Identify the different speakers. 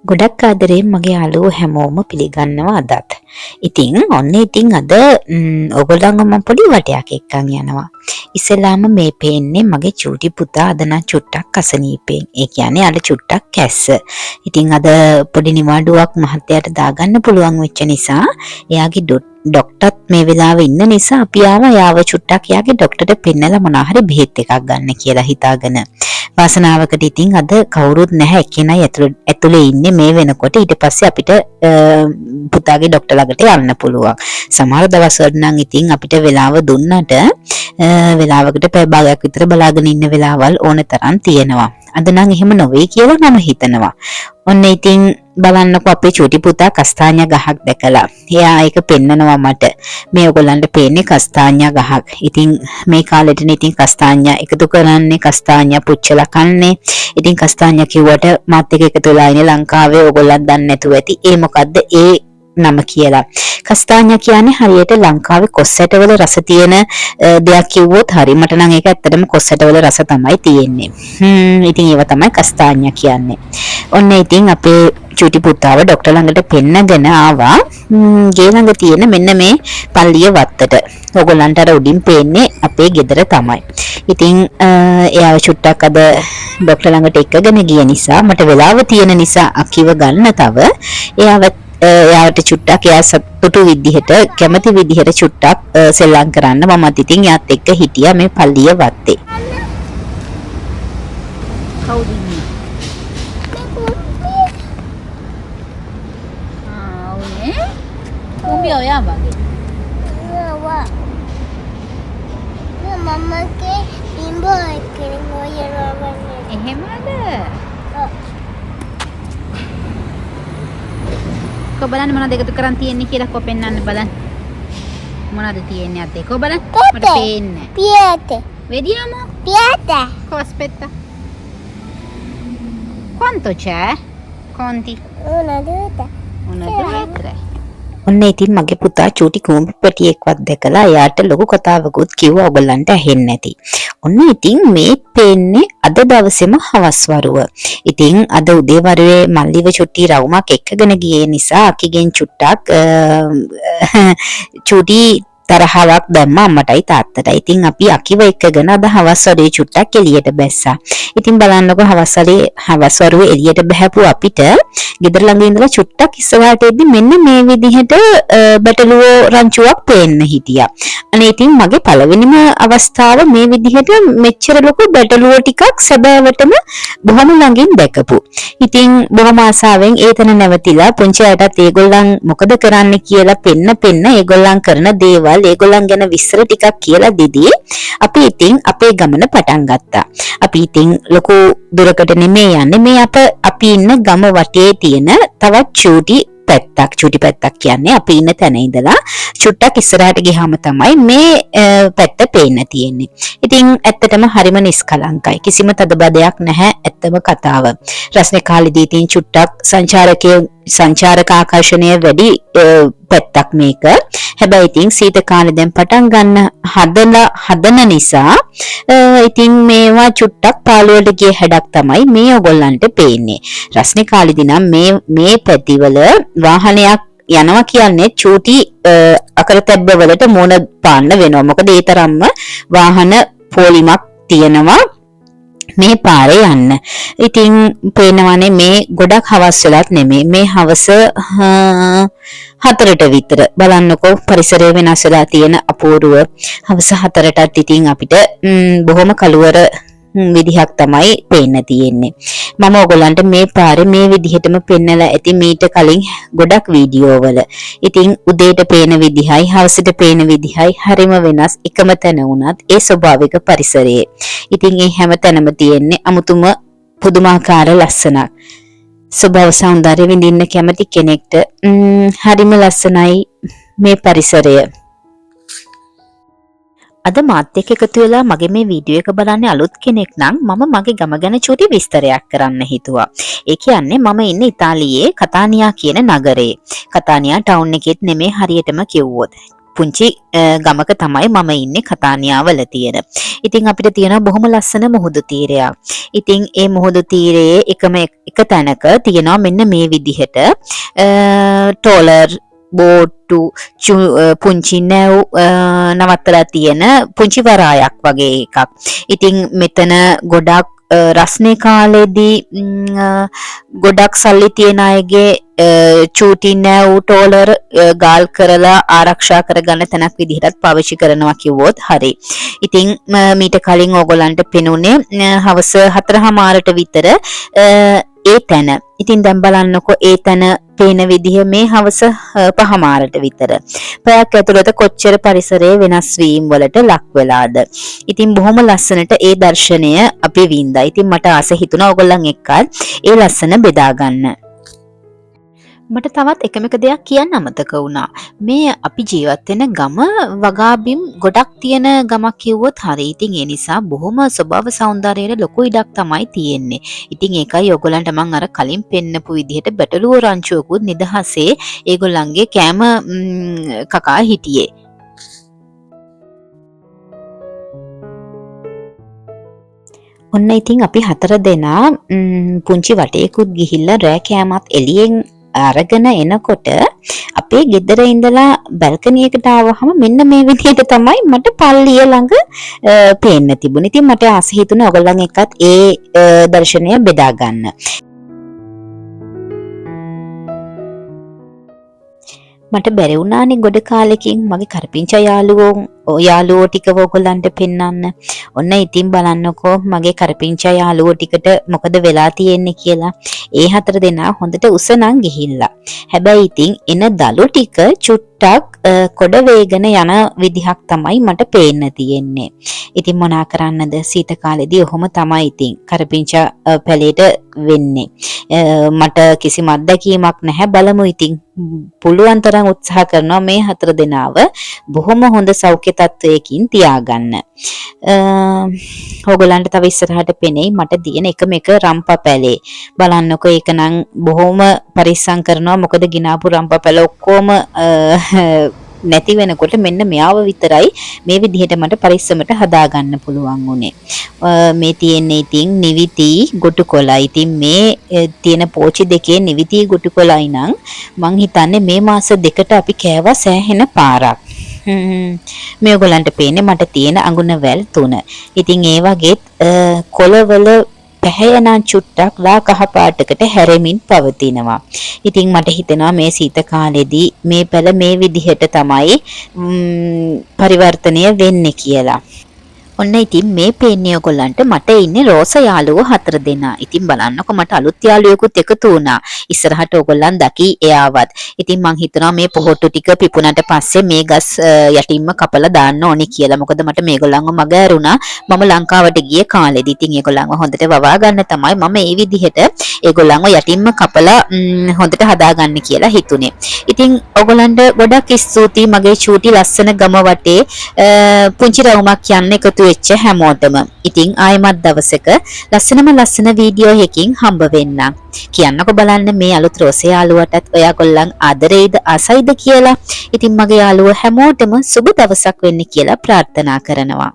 Speaker 1: ගොඩක් ආදරයෙන් මගේ යාළුවෝ හැමෝම පිළිගන්නවා අදත්. ඉතින් අද ඔයගොල්ලන්ව මම පොඩි වටයක් එක්කන් යනවා. ඉස්සෙල්ලාම මේ පේන්නේ මගේ චූටි පුතා අද නම් චුට්ටක් අසනීපෙන්. ඒ කියන්නේ අර චුට්ටක් කැස්ස. ඉතින් අද පොඩි නිවාඩුවක් මහත්තයාට දාගන්න පුළුවන් වෙච්ච නිසා එයාගේ ඩොක්ටර්ත් මේ වෙලාවේ ඉන්න නිසා අපි යාව චුට්ටක් යාගේ ඩොක්ටර්ට පෙන්නලා මොනවා හරි බෙහෙත් එකක් ගන්න කියලා හිතාගෙන. වාසනාවකට ඉතින් අද කවුරුත් නැහැ එක්කෙනයි ඇතුලේ ඉන්නේ මේ වෙනකොට. ඊට පස්සේ අපිට පුතාගේ ඩොක්ටර් ළඟට යන්න පුළුවන්. සමහර දවස්වල නම් ඉතින් අපිට වෙලාව දුන්නට වෙලාවකට පැය භාගයක් විතර බලාගෙන ඉන්න වෙලාවල් ඕන තරම් තියෙනවා. අද නම් එහෙම නොවේ කියලා මම හිතනවා. ඔන්න ඉතින් බලන්නකො අපේ චූටි පුතා කස්තාඤ්ඤා ගහක් දැකලා. එයා ඒක පෙන්නනවා මට. මේ ඔයගොල්ලන්ට පේන්නේ කස්තාඤ්ඤා ගහක්. ඉතින් මේ කාලෙටනේ ඉතින් කස්තාඤ්ඤා එකතු කරන්නේ, කස්තාඤ්ඤා පුච්චලා කන්නේ. ඉතින් කස්තාඤ්ඤා කිව්වට මාත් එක එකතු වෙලා ඉන්නේ ලංකාවේ. ඔයගොල්ලන් දන්නේ නැතුව ඇති. ඒ මොකද්ද ඒ නම කියලා. කස්තාඤ්ඤා කියන්නේ හරියට ලංකාවේ කොස්සැටවල රස තියෙන දෙයක් කිව්වොත් හරි. මට නම් ඒක ඇත්තටම කොස්සැටවල රස තමයි තියෙන්නේ. ඉතින් ඒව තමයි කස්තාඤ්ඤා කියන්නේ. ඔන්න ඉතින් අපේ චූටි පුතාව ඩොක්ටර් ළඟට පෙන්නගෙන ආවා. ගේ ළඟ තියෙන මෙන්න මේ පල්ලිය වත්තට. ඕගොල්ලන්ට අර උඩින් පේන්නේ අපේ ගෙදර තමයි. ඉතින් එයාව චුට්ටක් අද ඩොක්ටර් ළඟට එක්කගෙන ගිය නිසා මට වෙලාව තියෙන නිසා අකිව ගන්න තව එයාට චුට්ටක් එයා සතුටු විදිහට කැමති විදිහට චුට්ටක් සෙල්ලම් කරන්න මමත් ඉතින් එයාත් එක්ක හිටියා මේ පල්ලිය වත්තේ. කවුද ඉන්නේ? කුඹි ඔයා වගේ.
Speaker 2: මම්මගේ බිම්බෝ එක්කෙනෙක් ඔයරවන්නේ.
Speaker 1: එහෙමද? කො බලන්න මොනවද එකතු කරන් තියෙන්නේ කියලා කො පෙන්නන්න බලන්න. මොනවද තියෙන්නේ අතේ කො බලන්න. මට පේන්නේ.
Speaker 2: Piete.
Speaker 1: Vediamo.
Speaker 2: Piete.
Speaker 1: Aspetta. Quanto c'è? Conti.
Speaker 2: Una, due, tre.
Speaker 1: Una, due, tre. ඔන්න ඉතින් මගේ පුතා චූටි කුඹි පැටියෙක්වත් දැකලා එයාට ලොකු කතාවකුත් කිව්වා ඔයගොල්ලන්ට ඇහෙන්නේ නැති. ඔන්න ඉතින් මේ පේන්නේ අද දවසේම හවස් වරුව. ඉතින් අද උදේ වරුවේ මල්ලිව චුට්ටි රවුමක් එක්කගෙන ගියේ නිසා අකිගෙන් චුට්ටක් චූටි තරහාවක් දැම්මා අම්මටයි තාත්තටයි. ඉතින් අපි අකිව එක්කගෙන අද හවස් වරුවේ චුට්ටක් එළියට බැස්සා. ඉතින් බලන්නකො හවස් වරුවේ එළියට බහැපු අපිට ගෙදර ළඟ ඉඳලා චුට්ටක් ඉස්සරහට එද්දි මෙන්න මේ විදිහට බැටළුවෝ රංචුවක් පේන්න හිටියා. අනේ ඉතින් මගේ පළවෙනිම අවස්ථාව මේ විදිහට මෙච්චර ලොකු බැටළුවෝ ටිකක් සැබෑවටම බොහොම ළඟින් දැකපු. ඉතින් බොහොම ආසාවෙන් ඒතන නැවතිලා පුංචි අයටත් ඒගොල්ලන් මොකද කරන්න කියලා පෙන්න ඒගොල්ලන් කරන දේවල් ඒගොල්ලන් ගැන විස්තර ටිකක් කියලා දෙදී අපි ඉතින් අපේ ගමන පටන් ගත්තා. අපි ඉතින් ලොකු දුරකට නෙමෙයි යන්නේ. මේ අපි ඉන්න ගම වටේ තියෙන තවත් චූටි පැත්තක් කියන්නේ අපි ඉන්න තැන ඉඳලා චුට්ටක් ඉස්සරහට ගියාම තමයි මේ පැත්ත පේන්න තියෙන්නේ. ඉතින් ඇත්තටම හරිම නිස්කලංකයි. කිසිම තදබදයක් නැහැ ඇත්තම කතාව. රස්නේ කාලෙදී ඉතින් චුට්ටක් සංචාරක ආකර්ෂණය වැඩි පැත්තක් මේක. හැබැයි ඉතින් සීත කාලේ දැන් පටන් ගන්න හදන නිසා ඉතින් මේවා චුට්ටක් පාළුවට ගිය හැඩක් තමයි මේ ඔයගොල්ලන්ට පේන්නේ. රස්නේ කාලෙදී නම් මේ පැතිවල වාහනයක් යනවා කියන්නේ චූටි අකරතැබ්බ වලට මොන පාන්න වෙනවා. මොකද ඒ තරම්ම වාහන පොලිමක් තියෙනවා මේ පාරේ යන්න. ඉතින් පේනවානේ මේ ගොඩක් හවස් වෙලත් නෙමෙයි. මේ හවස 4ට විතර. බලන්නකෝ පරිසරය වෙනස් වෙලා තියෙන අපූර්ව හවස 4ටත් ඉතින් අපිට බොහොම කළුවර විදිහක් තමයි පේන්න තියෙන්නේ. මම ඔයගොල්ලන්ට මේ පාරේ මේ විදිහටම පෙන්නලා ඇති මීට කලින් ගොඩක් වීඩියෝ වල. ඉතින් උදේට පේන විදිහයි හවසට පේන විදිහයි හරිම වෙනස්. එකම තැන වුණත් ඒ ස්වභාවික පරිසරයේ. ඉතින් මේ හැම තැනම තියෙන්නේ අමුතුම පුදුමාකාර ලස්සනක්. ස්වභාව සෞන්දර්ය විඳින්න කැමති කෙනෙක්ට හරිම ලස්සනයි මේ පරිසරය. අද මාත් එක්ක එකතු වෙලා මගේ මේ වීඩියෝ එක බලන්නේ අලුත් කෙනෙක් නම් මම මගේ ගම ගැන චූටි විස්තරයක් කරන්න හිතුවා. ඒ කියන්නේ මම ඉන්නේ ඉතාලියේ කතානියා කියන නගරේ. කතානියා ටවුන් එකෙත් නෙමෙයි හරියටම කිව්වොත්. පුංචි ගමක තමයි මම ඉන්නේ කතානියාවල තියෙන. ඉතින් අපිට තියෙනවා බොහොම ලස්සන මුහුදු තීරයක්. ඉතින් ඒ මුහුදු තීරයේ එක තැනක තියෙනවා මෙන්න මේ විදිහට ටෝලර් බෝට්ටු පුංචි නැව් නවත්තලා තියෙන පුංචි වරායක් වගේ එකක්. ඉතින් මෙතන ගොඩක් රස්නේ කාලෙදී ගොඩක් සල්ලි තියන අයගේ චූටි නැව් ටෝලර් ගාල් කරලා ආරක්ෂා කරගන්න තැනක් විදිහටත් පාවිච්චි කරනවා කිව්වොත් හරි. ඉතින් මීට කලින් ඕගොල්ලන්ට පෙනුනේ හවස 4:00 විතර ඒ තැන. ඉතින් දැන් බලන්නකෝ ඒ තැන පේන විදිහ මේ හවස 5:00 විතර. පැයක් ඇතුළත කොච්චර පරිසරයේ වෙනස් වීම වලට ලක් වෙලාද. ඉතින් බොහොම ලස්සනට ඒ දර්ශනය අපි වින්දා. ඉතින් මට ආස හිතුණා ඕගොල්ලන් එක්කත් ඒ ලස්සන බෙදා ගන්න. මට තවත් එකම දෙයක් කියන්න අමතක වුණා. මේ අපි ජීවත් වෙන ගම වගාබිම් ගොඩක් තියෙන ගමක් කිව්වොත් හරි. ඉතින් ඒ නිසා බොහොම ස්වභාව සෞන්දර්යයට ලොකු ඉඩක් තමයි තියෙන්නේ. ඉතින් ඒකයි ඔයගොල්ලන්ට මම අර කලින් පෙන්නපු විදිහට බැටළුව රංචුවකුත් නිදහසේ ඒගොල්ලන්ගේ කෑම කකා හිටියේ. ඔන්න ඉතින් අපි 4 දෙනා පුංචි වටේකුත් ගිහිල්ලා රෑ කෑමත් එළියෙන් අරගෙන එනකොට අපේ ගෙදර ඉඳලා බල්කනි එකට ආවහම මෙන්න මේ විදිහට තමයි මට පල්ලිය ළඟ පේන්න තිබුණේ. ඉතින් මට ආස හිතුණා ඔයගොල්ලන් එක්කත් ඒ දර්ශනය බෙදා ගන්න. මට බැරි වුණානේ ගොඩ කාලෙකින් මගේ කරපිංචා යාළුවෝ ටිකව ඔයගොල්ලන්ට පෙන්වන්න. ඔන්න ඉතින් බලන්නකෝ මගේ කරපිංචා යාළුවෝ ටිකට මොකද වෙලා තියෙන්නේ කියලා. ඒ 4 දෙනා හොඳට උස නම් ගිහිල්ලා. හැබැයි ඉතින් එන දළු ටික චුට්ටක් කොඩ වේගන යන විදිහක් තමයි මට පේන්න තියෙන්නේ. ඉතින් මොනා කරන්නද සීත කාලෙදී ඔහොම තමයි ඉතින් කරපිංචා පැලේට වෙන්නේ. මට කිසිම අත්දැකීමක් නැහැ. බලමු ඉතින් පුළුවන් තරම් උත්සාහ කරනවා මේ 4 දෙනාව බොහොම හොඳ සෞඛ්‍ය තත්වයකින් තියාගන්න. ඕගොල්ලන්ට තව ඉස්සරහට පෙනෙයි මට තියෙන එකම එක රම්පා පැලේ. බලන්නකෝ ඒක නම් බොහොම පරිස්සම් කරනවා. මොකද ගිනාපු රම්පා පැල ඔක්කොම නැති වෙනකොට මෙන්න මෙයාව විතරයි මේ විදිහට මට පරිස්සමට හදාගන්න පුළුවන් උනේ. මේ තියෙන්නේ ඉතින් නිවිති ගොටු කොළයි. ඉතින් මේ තියෙන පෝචි දෙකේ නිවිති ගොටු කොළයි නම් මං හිතන්නේ මේ මාස දෙකට අපි කෑවා සෑහෙන පාරක්. මේ ඔයගොල්ලන්ට පේන්නේ මට තියෙන අඟුණ වැල් 3. ඉතින් ඒ වගේත් කොළවල පැහැයනන් චුට්ටක් ලා කහ පාටකට හැරෙමින් පවතිනවා. ඉතින් මට හිතෙනවා මේ සීත කාලෙදී මේ පැල මේ විදිහට තමයි පරිවර්තනය වෙන්නේ කියලා. ඔන්න ඉතින් මේ පේන්නේ ඔයගොල්ලන්ට මට ඉන්නේ රෝස යාළුවෝ 4 දෙනා. ඉතින් බලන්නකො මට අලුත් යාළුවෙකුත් එකතු වුණා. ඉස්සරහට ඔයගොල්ලන් දකි එයාවත්. ඉතින් මං හිතනවා මේ පොහොට්ටු ටික පිපුණට පස්සේ මේ ගස් යටින්ම කපලා දාන්න ඕනේ කියලා. මොකද මට මේගොල්ලන්ව මග ඇරුණා මම ලංකාවට ගිය කාලෙදී. ඉතින් ඒගොල්ලන්ව හොඳට වවා ගන්න තමයි මම මේ විදිහට ඒගොල්ලන්ව යටින්ම කපලා හොඳට හදාගන්න කියලා හිතුනේ. ඉතින් ඔයගොල්ලන්ට ගොඩක් ස්තුතියි මගේ චූටි ලස්සන ගම වටේ පුංචි රවුමක් යන්න එකතු වෙච්ච හැමෝටම. ඉතින් ආයෙමත් දවසක ලස්සන වීඩියෝ එකකින් හම්බ වෙන්න. කියන්නකො බලන්න මේ අලුත් රෝසේ යාළුවටත් ඔයාගොල්ලන් ආදරේද ආසයිද කියලා. ඉතින් මගේ යාළුවෝ හැමෝටම සුබ දවසක් වෙන්න කියලා ප්‍රාර්ථනා කරනවා.